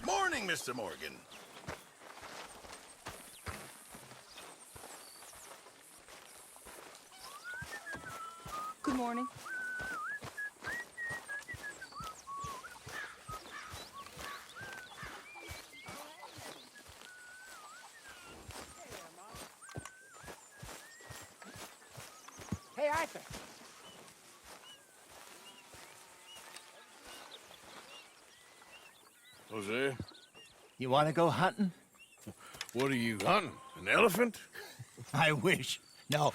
Morning, Mr. Morgan. Good morning. Hey, Arthur. Jose, You want to go hunting? what are you hunting? An elephant? I wish. No.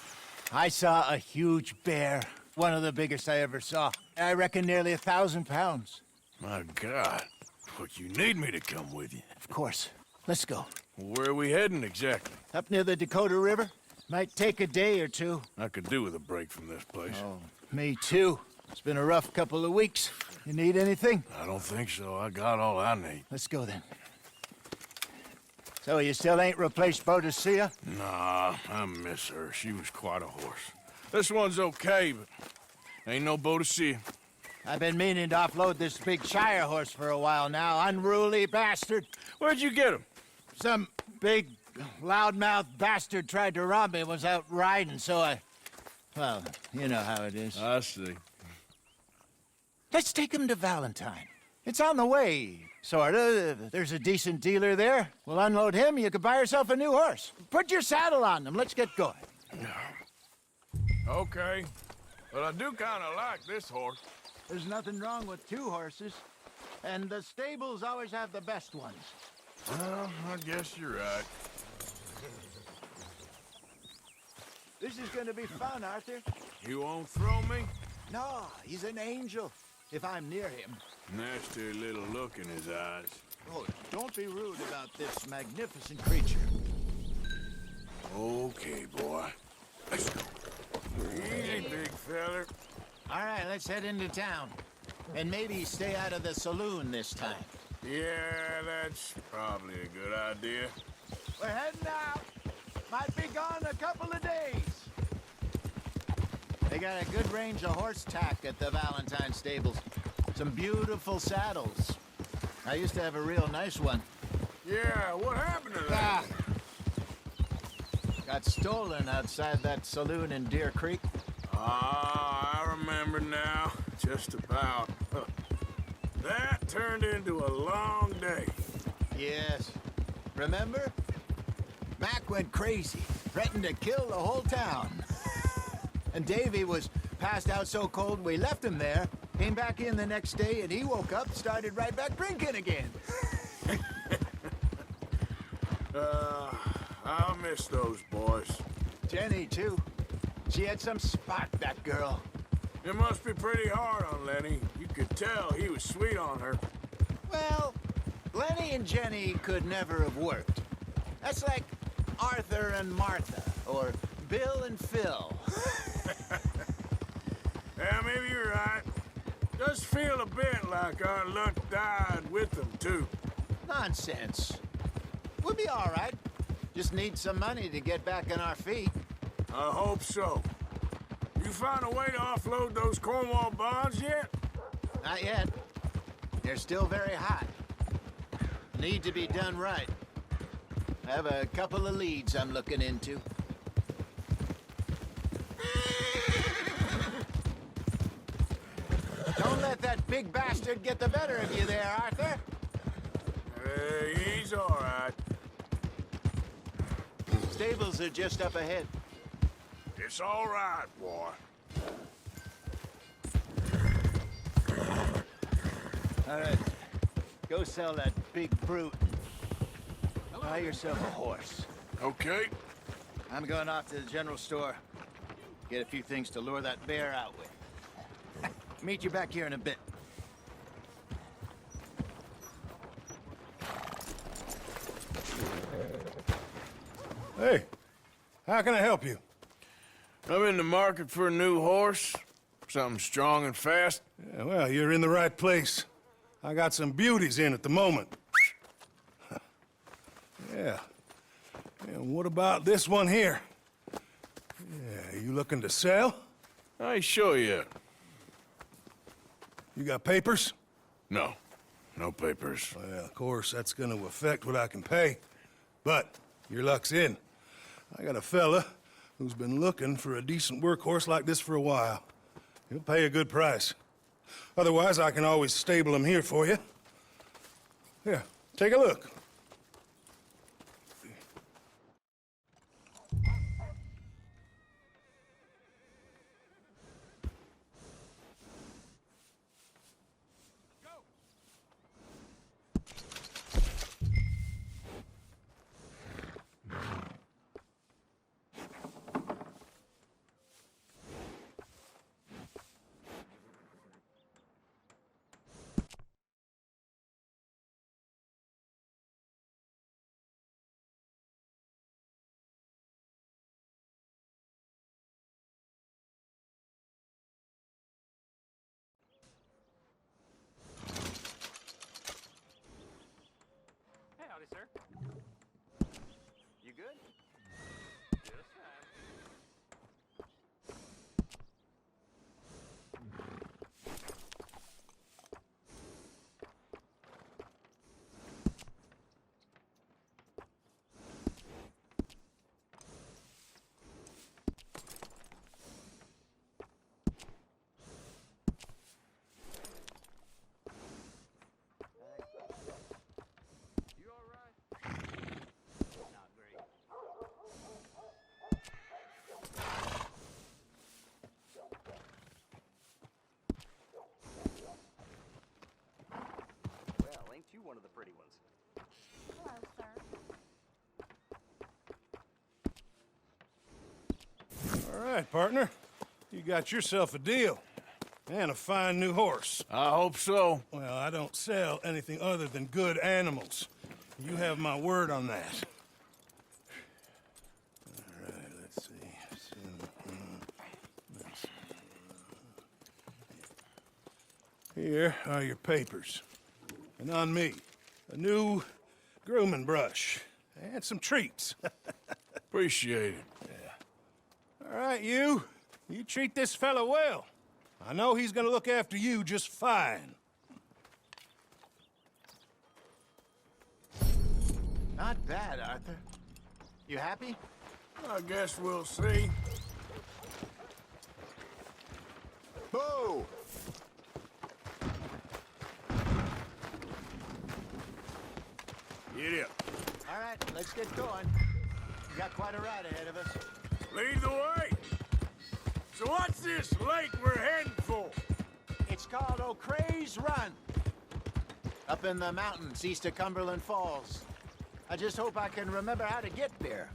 I saw a huge bear. One of the biggest I ever saw. I reckon nearly 1,000 pounds. My God. But you need me to come with you. Of course. Let's go. Where are we heading exactly? Up near the Dakota River. Might take a day or two. I could do with a break from this place. Oh, me too. It's been a rough couple of weeks. You need anything? I don't think so. I got all I need. Let's go then. So you still ain't replaced Boadicea? Nah, I miss her. She was quite a horse. This one's okay, but ain't no Boadicea. I've been meaning to offload this big Shire horse for a while now. Unruly bastard. Where'd you get him? Some big, loudmouth bastard tried to rob me, was out riding, so well, you know how it is. I see. Let's take him to Valentine. It's on the way, sorta. There's a decent dealer there. We'll unload him, you could buy yourself a new horse. Put your saddle on him, let's get going. Okay. But I do kind of like this horse. There's nothing wrong with two horses, and the stables always have the best ones. Well, I guess you're right. This is gonna be fun, Arthur. You won't throw me? No, he's an angel, if I'm near him. Nasty little look in his eyes. Oh, don't be rude about this magnificent creature. Okay, boy. Let's go. Easy, big feller. All right, let's head into town. And maybe stay out of the saloon this time. Yeah, that's probably a good idea. We're heading out. Might be gone a couple of days. They got a good range of horse tack at the Valentine stables. Some beautiful saddles. I used to have a real nice one. Yeah, what happened to that? Got stolen outside that saloon in Deer Creek. Ah, I remember now. Just about. Huh. That turned into a long day. Yes. Remember? Mac went crazy, threatened to kill the whole town. And Davy was passed out so cold we left him there, came back in the next day, and he woke up, started right back drinking again. I'll miss those boys. Jenny, too. She had some spot, that girl. It must be pretty hard on Lenny. You could tell he was sweet on her. Well, Lenny and Jenny could never have worked. That's like Arthur and Martha, or Bill and Phil. Yeah, maybe you're right. Does feel a bit like our luck died with them, too. Nonsense. We'll be all right. Just need some money to get back on our feet. I hope so. You find a way to offload those Cornwall bonds yet? Not yet. They're still very hot. Need to be done right. I have a couple of leads I'm looking into. Don't let that big bastard get the better of you there, Arthur. He's all right. Stables are just up ahead. It's all right, boy. All right. Go sell that big brute. Buy yourself a horse. Okay. I'm going off to the general store. Get a few things to lure that bear out with. Meet you back here in a bit. Hey, how can I help you? I'm in the market for a new horse. Something strong and fast. Yeah, well, you're in the right place. I got some beauties in at the moment. Yeah. And what about this one here? Yeah, you looking to sell? I ain't sure yet. You got papers? No. No papers. Well, of course, that's gonna affect what I can pay. But your luck's in. I got a fella who's been looking for a decent workhorse like this for a while. He'll pay a good price. Otherwise, I can always stable him here for you. Here, take a look. Hey, howdy, sir. You good? Just fine. You all right? Not great. Well, ain't you one of the pretty ones? Hello, sir. All right, partner. You got yourself a deal. And a fine new horse. I hope so. Well, I don't sell anything other than good animals. You have my word on that. All right, let's see. Here are your papers. And on me, a new grooming brush and some treats. Appreciate it. All right, you treat this fella well. I know he's gonna look after you just fine. Not bad, Arthur. You happy? I guess we'll see. Boo! Get up. All right, let's get going. We got quite a ride ahead of us. Lead the way. So what's this lake we're heading for? It's called O'Creagh's Run. Up in the mountains east of Cumberland Falls. I just hope I can remember how to get there.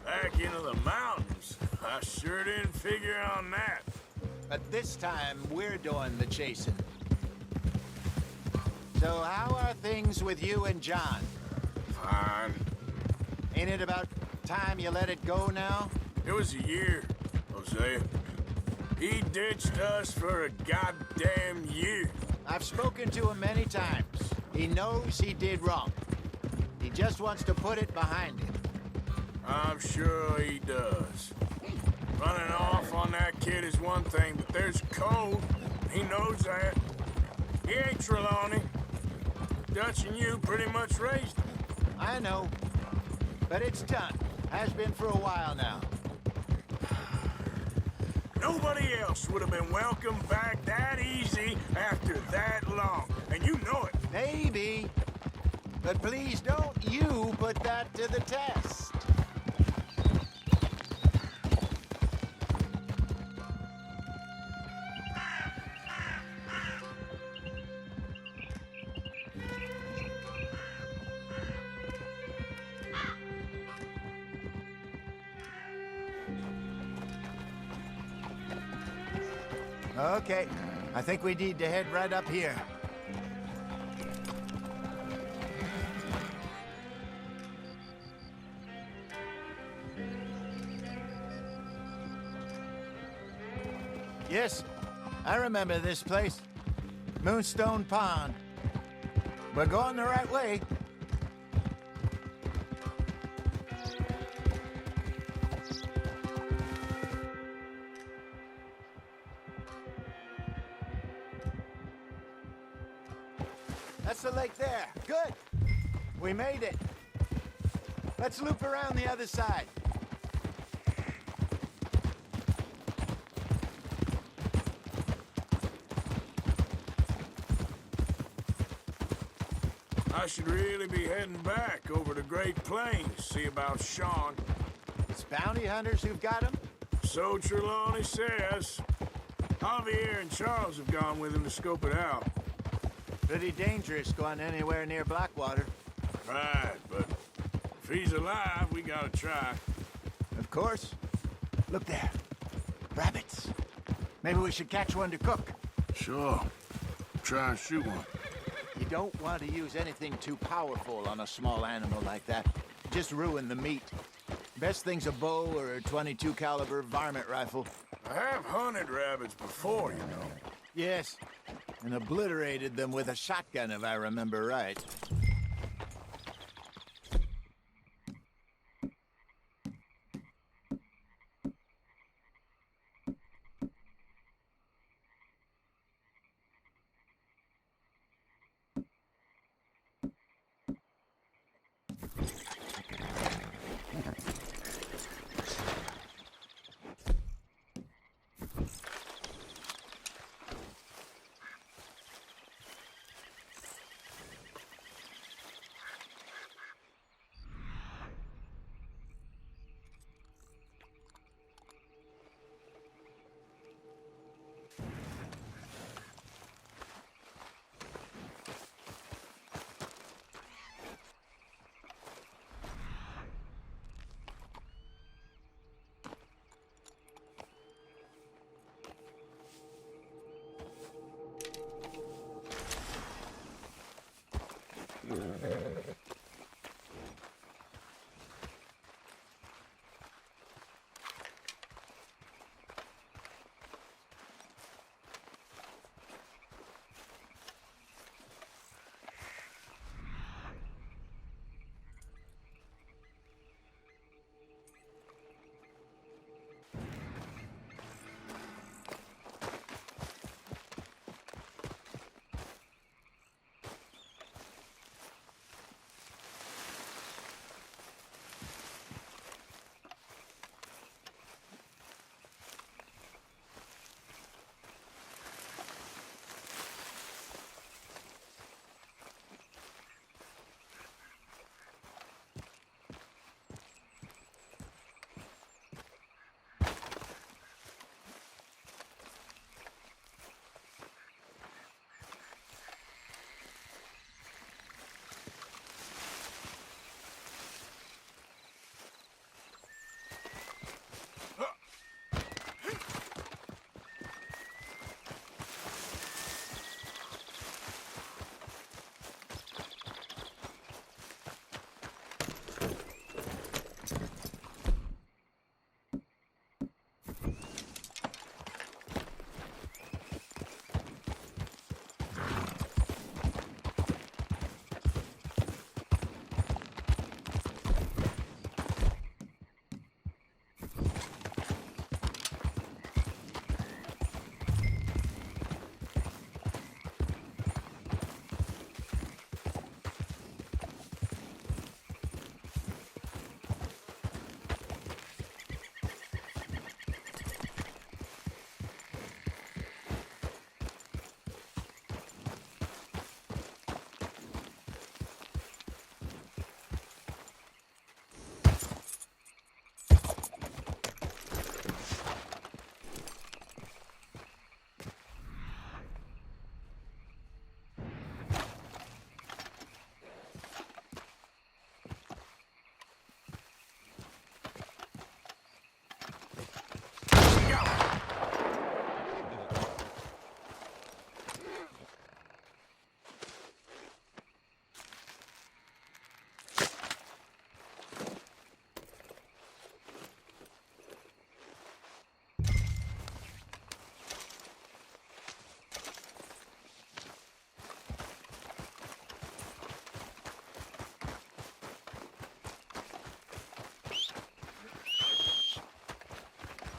Back into the mountains. I sure didn't figure on that. But this time, we're doing the chasing. So how are things with you and John? Fine. Ain't it about time you let it go now? It was a year, Hosea. He ditched us for a goddamn year. I've spoken to him many times. He knows he did wrong. He just wants to put it behind him. I'm sure he does. Running off on that kid is one thing, but there's code. He knows that. He ain't Trelawney. Dutch and you pretty much raised him. I know. But it's done. Has been for a while now. Nobody else would have been welcomed back that easy after that long. And you know it. Maybe. But please don't you put that to the test. Okay, I think we need to head right up here. Yes, I remember this place. Moonstone Pond. We're going the right way. That's the lake there. Good. We made it. Let's loop around the other side. I should really be heading back over the Great Plains, see about Sean. It's bounty hunters who've got him? So Trelawney says. Javier and Charles have gone with him to scope it out. Pretty dangerous going anywhere near Blackwater. Right, but if he's alive, we gotta try. Of course. Look there. Rabbits. Maybe we should catch one to cook. Sure. Try and shoot one. You don't want to use anything too powerful on a small animal like that. Just ruin the meat. Best thing's a bow or a .22 caliber varmint rifle. I have hunted rabbits before, you know. Yes, and obliterated them with a shotgun if I remember right.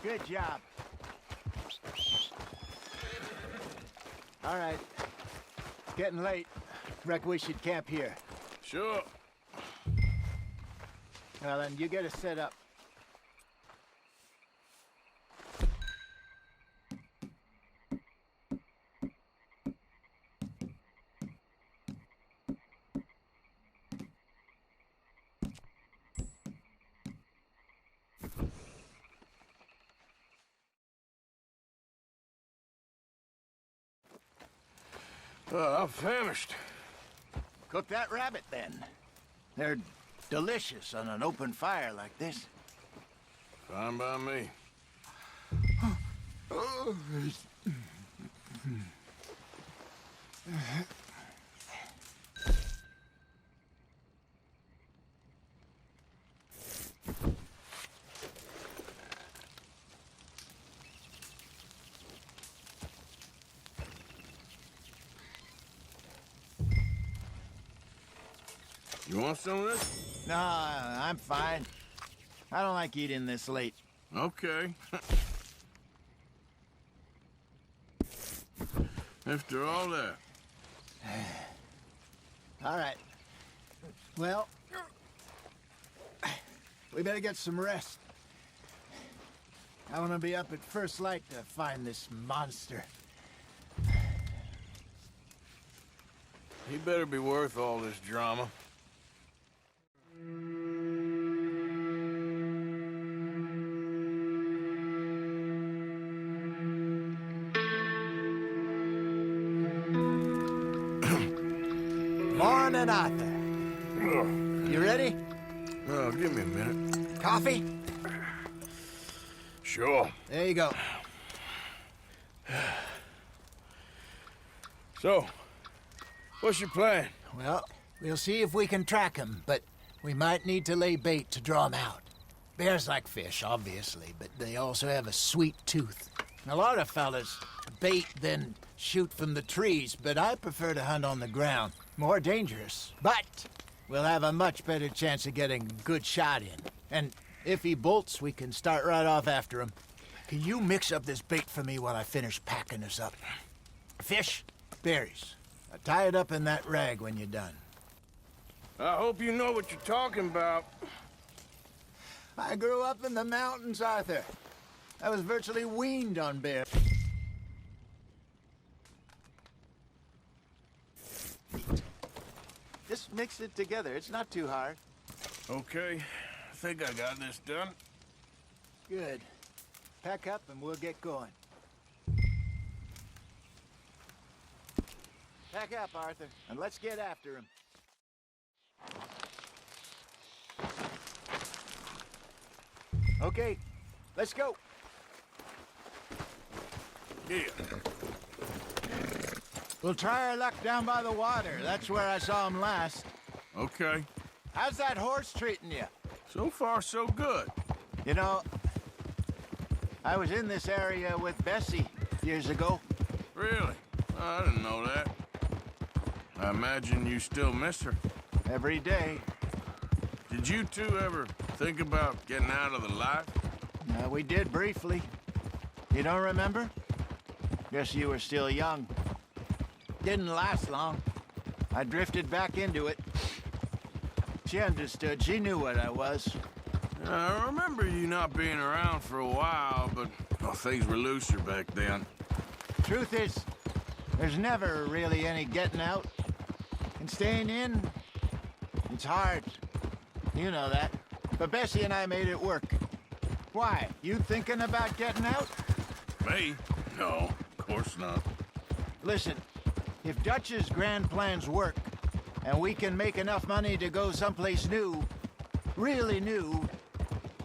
Good job. All right. Getting late. Reckon we should camp here. Sure. Well, then you get us set up. I'm famished. Cook that rabbit, then. They're delicious on an open fire like this. Fine by me. You want some of this? No, I'm fine. I don't like eating this late. Okay. After all that. All right. Well, we better get some rest. I want to be up at first light to find this monster. He better be worth all this drama. Morning, Arthur. You ready? Oh, give me a minute. Coffee? Sure. There you go. So, what's your plan? Well, we'll see if we can track him, but we might need to lay bait to draw him out. Bears like fish, obviously, but they also have a sweet tooth. A lot of fellas bait, then shoot from the trees, but I prefer to hunt on the ground. More dangerous, but we'll have a much better chance of getting a good shot in. And if he bolts, we can start right off after him. Can you mix up this bait for me while I finish packing this up? Fish, berries. Tie it up in that rag when you're done. I hope you know what you're talking about. I grew up in the mountains, Arthur. I was virtually weaned on bear. Just mix it together. It's not too hard. Okay, I think I got this done. Good. Pack up and we'll get going. Pack up, Arthur, and let's get after him. Okay, let's go. Yeah. We'll try our luck down by the water. That's where I saw him last. Okay. How's that horse treating you? So far, so good. You know, I was in this area with Bessie years ago. Really? I didn't know that. I imagine you still miss her. Every day. Did you two ever think about getting out of the life? We did briefly. You don't remember? Guess you were still young. Didn't last long. I drifted back into it. She understood. She knew what I was. I remember you not being around for a while, but well, things were looser back then. Truth is, there's never really any getting out. And staying in, it's hard. You know that. But Bessie and I made it work. Why? You thinking about getting out? Me? No, of course not. Listen, if Dutch's grand plans work, and we can make enough money to go someplace new, really new,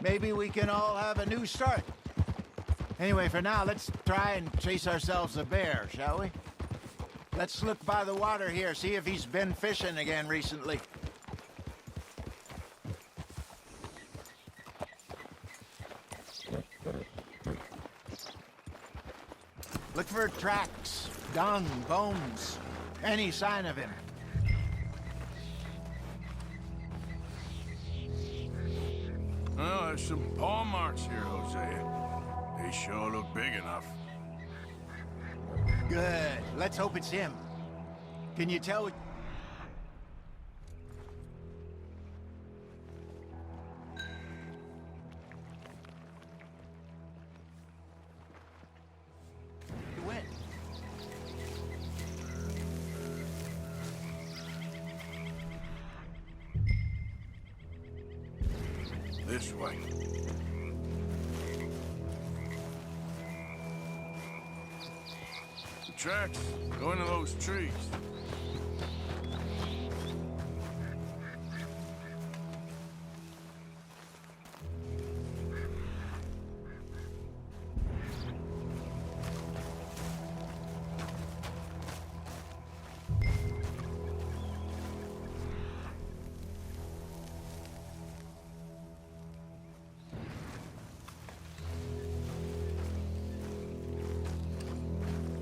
maybe we can all have a new start. Anyway, for now, let's try and chase ourselves a bear, shall we? Let's look by the water here, see if he's been fishing again recently. Look for tracks, dung, bones, any sign of him. Well, there's some paw marks here, Hosea. They sure look big enough. Good. Let's hope it's him. Can you tell? This way. The tracks go into those trees.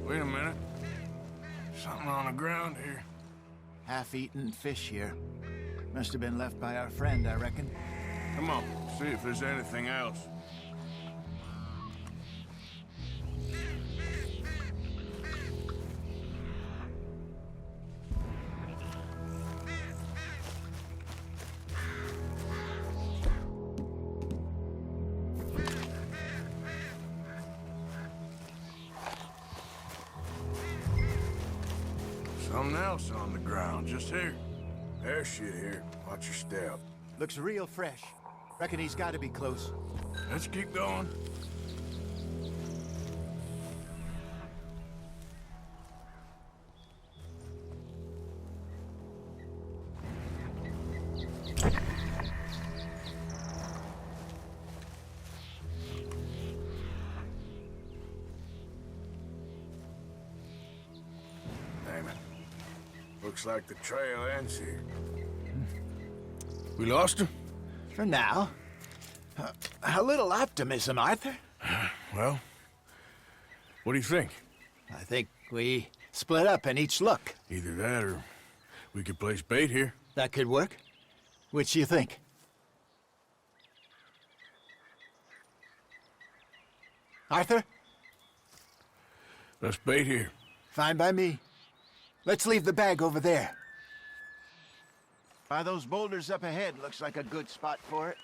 Wait a minute. Something on the ground here. Half-eaten fish here. Must have been left by our friend, I reckon. Come on, see if there's anything else. Something else on the ground, just here. There's shit here. Watch your step. Looks real fresh. Reckon he's got to be close. Let's keep going. Damn it. Looks like the trail ends here. We lost him? For now. A little optimism, Arthur. Well, what do you think? I think we split up and each look. Either that or we could place bait here. That could work. Which you think? Arthur? Let's bait here. Fine by me. Let's leave the bag over there. By those boulders up ahead, looks like a good spot for it.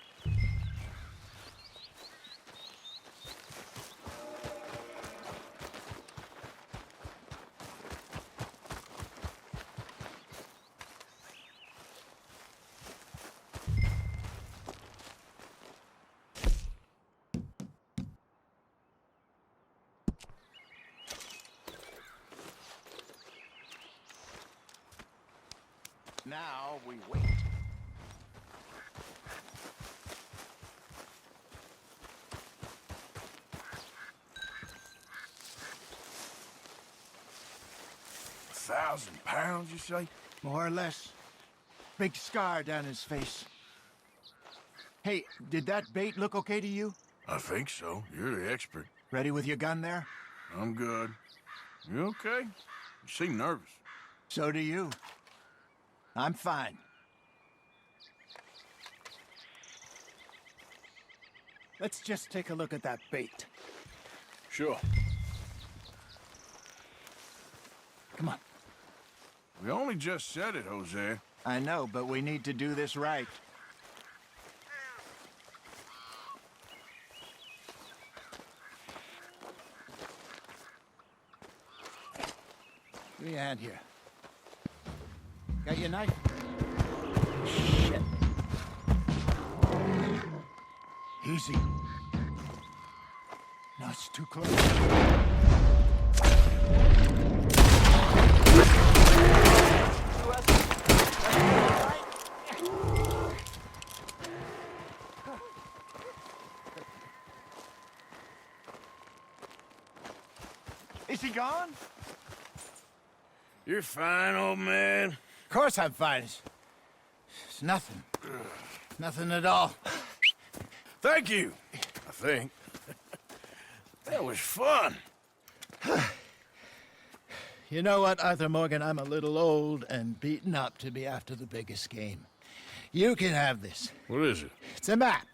Now we wait. £1,000, you say? More or less. Big scar down his face. Hey, did that bait look okay to you? I think so. You're the expert. Ready with your gun there? I'm good. You okay? You seem nervous. So do you. I'm fine. Let's just take a look at that bait. Sure. Come on. We only just said it, Jose. I know, but we need to do this right. Give me a hand here. Got your knife? Shit. Easy. No, it's too close. Is he gone? You're fine, old man. Of course I'm fine. It's nothing. Nothing at all. Thank you, I think. That was fun. You know what, Arthur Morgan? I'm a little old and beaten up to be after the biggest game. You can have this. What is it? It's a map.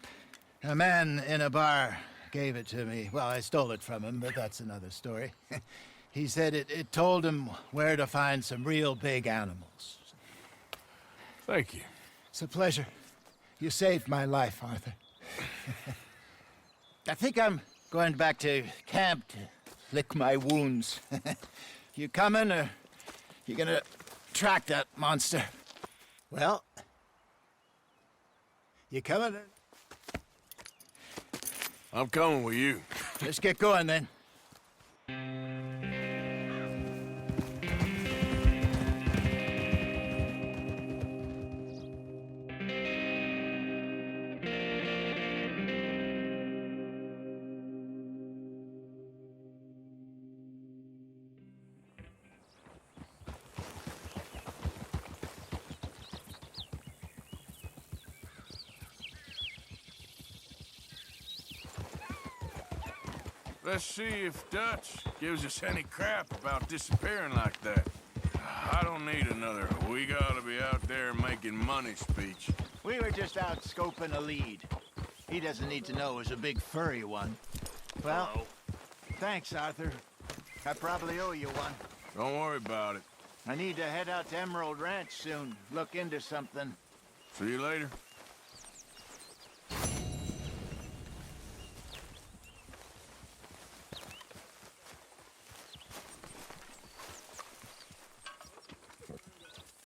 A man in a bar gave it to me. Well, I stole it from him, but that's another story. He said it told him where to find some real big animals. Thank you. It's a pleasure. You saved my life, Arthur. I think I'm going back to camp to lick my wounds. You coming, or you gonna track that monster? Well, you coming? I'm coming with you. Let's get going, then. Let's see if Dutch gives us any crap about disappearing like that. I don't need another "we gotta be out there making money" speech. We were just out scoping a lead. He doesn't need to know it was a big furry one. Well, Hello. thanks, Arthur. I probably owe you one. Don't worry about it. I need to head out to Emerald Ranch soon. Look into something. See you later.